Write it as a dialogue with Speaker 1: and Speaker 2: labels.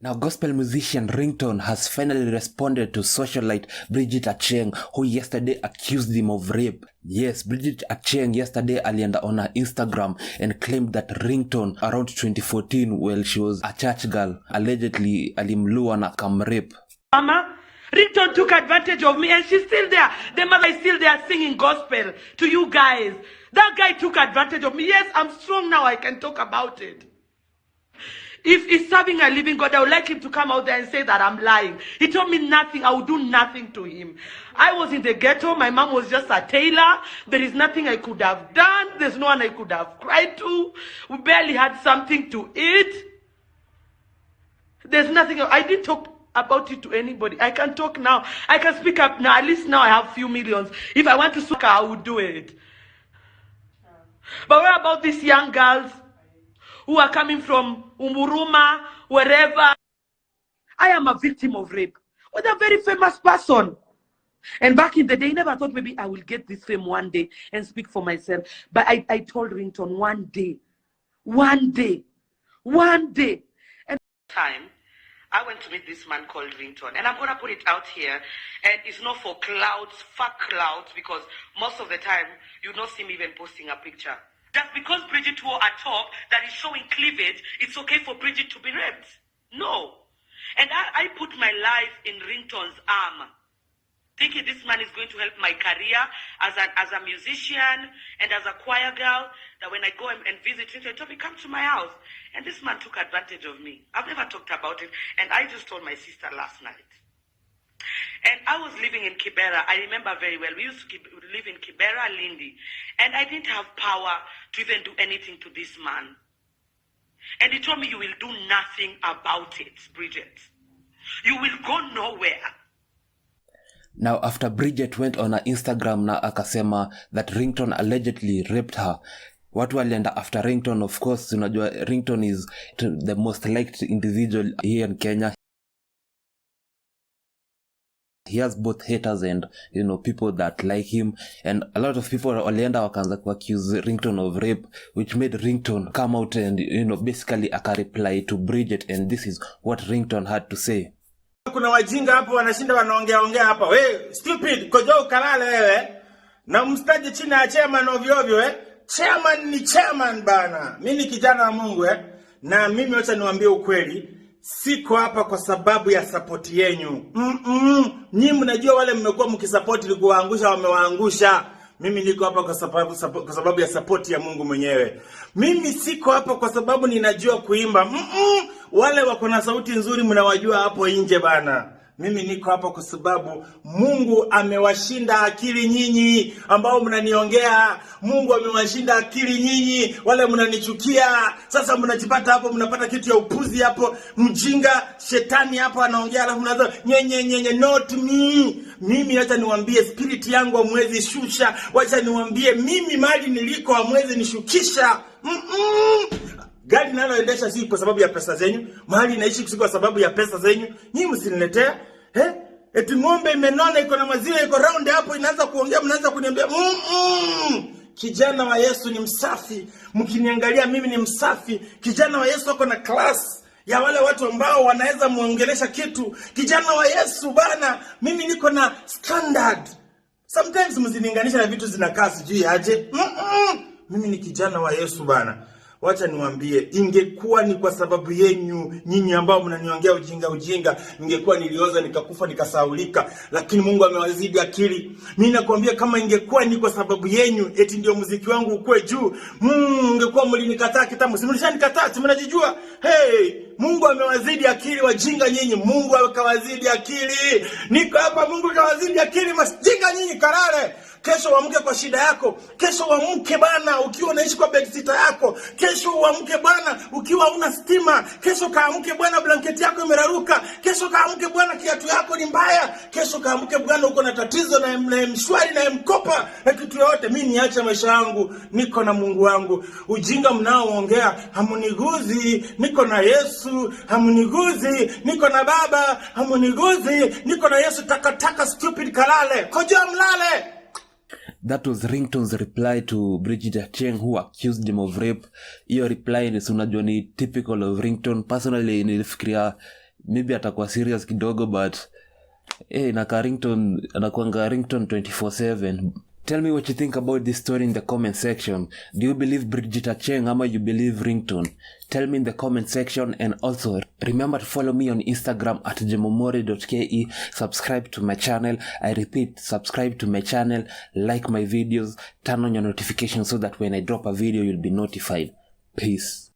Speaker 1: Now, gospel musician Ringtone has finally responded to socialite Bridget Achieng, who yesterday accused him of rape. Yes, Bridget Achieng yesterday alienda on her Instagram and claimed that Ringtone around 2014, while she was a church girl, allegedly alimlua na rape.
Speaker 2: Mama, Ringtone took advantage of me and she's still there. The mother is still there singing gospel to you guys. That guy took advantage of me. Yes, I'm strong now. I can talk about it. If he's serving a living God, I would like him to come out there and say that I'm lying. He told me nothing. I would do nothing to him. I was in the ghetto. My mom was just a tailor. There is nothing I could have done. There's no one I could have cried to. We barely had something to eat. There's nothing. I didn't talk about it to anybody. I can talk now. I can speak up now. At least now I have few millions. If I want to speak, I would do it. But what about these young girls who are coming from Umuruma, wherever? I am a victim of rape with a very famous person. And back in the day, I never thought maybe I will get this fame one day and speak for myself. But I told Ringtone one day. And time, I went to meet this man called Ringtone. And I'm going to put it out here. And it's not for clouds, fuck clouds, because most of the time, you don't see me even posting a picture. Just because Bridget wore a top that is showing cleavage, it's okay for Bridget to be raped. No. And I put my life in Ringtone's arm, thinking this man is going to help my career as a musician and as a choir girl, that when I go and visit Ringtone, he told me, come to my house. And this man took advantage of me. I've never talked about it. And I just told my sister last night. And I was living in Kibera. I remember very well. We used to live in Kibera, Lindi. And I didn't have power to even do anything to this man. And he told me, you will do nothing about it, Bridget. You will go nowhere.
Speaker 1: Now, after Bridget went on her Instagram na akasema that Ringtone allegedly raped her, watu walienda after Ringtone. Of course, unajua Ringtone is the most liked individual here in Kenya. He has both haters and, people that like him. And a lot of people walienda wakaanza accuse Ringtone of rape, which made Ringtone come out and, basically reply to Bridget. And this is what Ringtone had to say.
Speaker 3: Kuna wajinga hapo wanashinda wanaongea hapa. We stupid, kojo ukalale wewe. Na mstaje chini ya chairman ovyo. Chairman ni chairman bana. Mimi ni kijana wa Mungu Na mimi wacha niwaambie ukweli. Siko hapa kwa sababu ya support yenu. Nyinyi mnajua wale mmekuwa mkisupport ili kuwaangusha wamewaangusha. Mimi niko hapa kwa sababu ya support ya Mungu mwenyewe. Mimi siko hapa kwa sababu ninajua kuimba. Wale wako na sauti nzuri mnawajua hapo nje bana. Mimi niko hapa kwa sababu Mungu amewashinda akili nyinyi ambao mnaniongea. Mungu amewashinda akili nyinyi wale mnanichukia. Sasa mnajipata hapo mnapata kitu ya upuzi hapo. Mjinga shetani hapo anaongea alafu mnaanza nyenye not me. Mimi acha niwaambie spirit yangu hamwezi shusha. Wacha niwaambie mimi mali niliko hamwezi nishukisha. Gari naloendesha si kwa sababu ya pesa zenyu. Mahali naishi si kwa sababu ya pesa zenyu. Nyinyi msiniletea. Eti ng'ombe imenona iko na maziwa iko round hapo inaanza kuongea mnaanza kuniambia kijana wa Yesu ni msafi. Mkiniangalia mimi ni msafi. Kijana wa Yesu ako na class ya wale watu ambao wanaweza muongelesha kitu. Kijana wa Yesu bana, mimi niko na standard. Sometimes mzininganisha na vitu zinakaa sijui aje. Mimi ni kijana wa Yesu bana. Wacha niwaambie, ingekuwa ni kwa sababu yenu nyinyi ambao mnaniongea ujinga, ningekuwa nilioza nikakufa nikasaulika, lakini Mungu amewazidi akili. Mimi nakwambia kama ingekuwa ni kwa sababu yenu eti ndio muziki wangu ukue juu, ungekuwa mlinikataa kitambo. Simlishanikataa, mnajijua. Mungu amewazidi akili wajinga nyinyi. Mungu akawazidi akili. Niko hapa Mungu akawazidi akili masjinga nyinyi kalale. Kesho uamke kwa shida yako. Kesho uamke bana ukiwa unaishi kwa bedsitter yako. Kesho uamke bana ukiwa una stima. Kesho kaamke bwana blanketi yako imeraruka. Kesho kaamke bwana kiatu yako ni mbaya. Kesho kaamke bwana uko na tatizo na mshwari na mkopa na kitu yote. Mimi niacha maisha yangu, niko na Mungu wangu. Ujinga mnaoongea hamuniguzi. Niko na Yesu, hamuniguzi. Niko na Baba, hamuniguzi. Niko na Yesu, takataka stupid kalale. Koja mlale.
Speaker 1: That was Ringtone's reply to Bridget Achieng, who accused him of rape. Iyo reply ni unajua ni typical of Ringtone. Personally nilifikiria maybe atakuwa serious kidogo, but naka ringtone anakuanga ringtone 24/7. Tell me what you think about this story in the comment section. Do you believe Bridget Achieng ama you believe Ringtone? Tell me in the comment section, and also remember to follow me on Instagram at JAMOHMORAY.ke. Subscribe to my channel. I repeat, subscribe to my channel, like my videos, turn on your notifications so that when I drop a video you'll be notified. Peace.